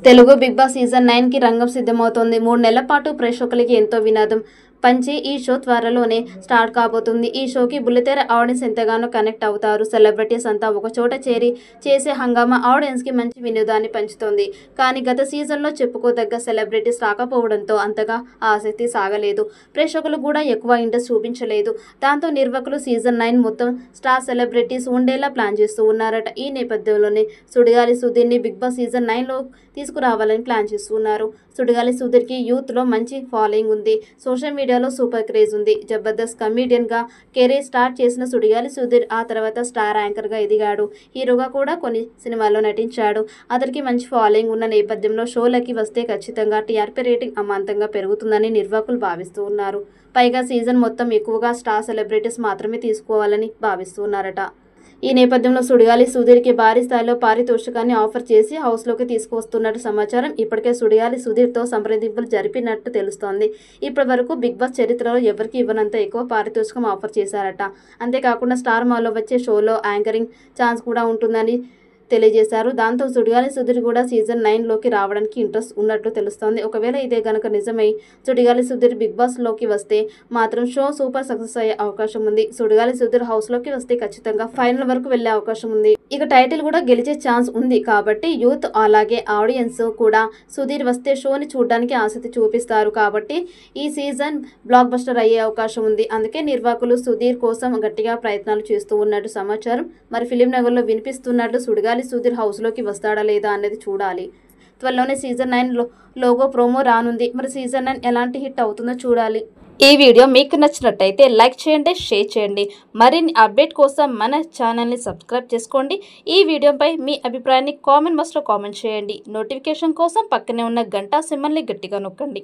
Telugu big boss season 9 కి రంగం సిద్ధమవుతోంది. 3 నెలల పాటు ప్రేక్షకులకి ఎంతో వినోదం పంచి ఈ షో త్వరలోనే స్టార్ట్ కాబోతుంది. ఈ షోకి బుల్లితెర ఆడియన్స్ ఎంతగానో కనెక్ట్ అవుతారు. సెలబ్రిటీస్ అంతా ఒక చోట చేరి చేసే హంగామా ఆడియన్స్ కి మంచి వినోదాన్ని పంచుతోంది. కానీ గత సీజన్లో చెప్పుకోదగ్గ సెలబ్రిటీస్ రాకపోవడంతో అంతగా ఆసక్తి సాగలేదు. ప్రేక్షకులు కూడా ఎక్కువ ఇంట్రెస్ట్ చూపించలేదు. దాంతో నిర్వాహకులు సీజన్ 9 మొత్తం స్టార్ సెలబ్రిటీస్ ఉండేలా ప్లాన్ చేస్తూ ఉన్నారట. ఈ నేపథ్యంలోనే సుడిగాలి సుధీర్ని బిగ్ బాస్ సీజన్ 9లో తీసుకురావాలని ప్లాన్ చేస్తున్నారు. సుడిగాలి సుధీర్కి యూత్లో మంచి ఫాలోయింగ్ ఉంది. సోషల్ మీడియాలో సూపర్ క్రేజ్ ఉంది. జబర్దస్త్ కమీడియన్గా కెరీర్ స్టార్ట్ చేసిన సుడిగాలి సుధీర్ ఆ తర్వాత స్టార్ యాంకర్గా ఎదిగాడు. హీరోగా కూడా కొన్ని సినిమాల్లో నటించాడు. అతనికి మంచి ఫాలోయింగ్ ఉన్న నేపథ్యంలో షోలకి వస్తే ఖచ్చితంగా టీఆర్పీ రేటింగ్ అమాంతంగా పెరుగుతుందని నిర్వాహకులు భావిస్తూ ఉన్నారు. పైగా సీజన్ మొత్తం ఎక్కువగా స్టార్ సెలబ్రిటీస్ మాత్రమే తీసుకోవాలని భావిస్తున్నారట. ఈ నేపథ్యంలో సుడిగాలి సుధీర్కి భారీ స్థాయిలో పారితోషికాన్ని ఆఫర్ చేసి హౌస్లోకి తీసుకువస్తున్నట్టు సమాచారం. ఇప్పటికే సుడిగాలి సుధీర్తో సంప్రదింపులు జరిపినట్టు తెలుస్తోంది. ఇప్పటి వరకు బిగ్ బాస్ చరిత్రలో ఎవరికి ఇవ్వనంత ఎక్కువ పారితోషికం ఆఫర్ చేశారట. అంతేకాకుండా స్టార్ మాలో వచ్చే షోలో యాంకరింగ్ ఛాన్స్ కూడా ఉంటుందని తెలియజేశారు. దాంతో సుడిగాలి సుధీర్ కూడా సీజన్ 9లోకి రావడానికి ఇంట్రెస్ట్ ఉన్నట్లు తెలుస్తోంది. ఒకవేళ ఇదే గనక నిజమై సుడిగాలి సుధీర్ బిగ్ బాస్లోకి వస్తే మాత్రం షో సూపర్ సక్సెస్ అయ్యే అవకాశం ఉంది. సుడిగాలి సుధీర్ హౌస్లోకి వస్తే ఖచ్చితంగా ఫైనల్ వరకు వెళ్లే అవకాశం ఉంది. ఇక టైటిల్ కూడా గెలిచే ఛాన్స్ ఉంది కాబట్టి యూత్ అలాగే ఆడియన్స్ కూడా సుధీర్ వస్తే షోని చూడడానికి ఆసక్తి చూపిస్తారు. కాబట్టి ఈ సీజన్ బ్లాక్ బస్టర్ అయ్యే అవకాశం ఉంది. అందుకే నిర్వాహకులు సుధీర్ కోసం గట్టిగా ప్రయత్నాలు చేస్తూ ఉన్నట్టు సమాచారం. మరి ఫిలిం నగర్లో వినిపిస్తున్నట్లు సుడిగాలి సుధీర్ హౌస్లోకి వస్తాడా లేదా అనేది చూడాలి. త్వరలోనే సీజన్ 9 లోగో ప్రోమో రానుంది. మరి సీజన్ 9 ఎలాంటి హిట్ అవుతుందో చూడాలి. ఈ వీడియో మీకు నచ్చినట్టయితే లైక్ చేయండి, షేర్ చేయండి. మరిన్ని అప్డేట్ కోసం మన ఛానల్ని సబ్స్క్రైబ్ చేసుకోండి. ఈ వీడియోపై మీ అభిప్రాయాన్ని కామెంట్ బాక్స్లో కామెంట్ చేయండి. నోటిఫికేషన్ కోసం పక్కనే ఉన్న గంట సింబల్ని గట్టిగా నొక్కండి.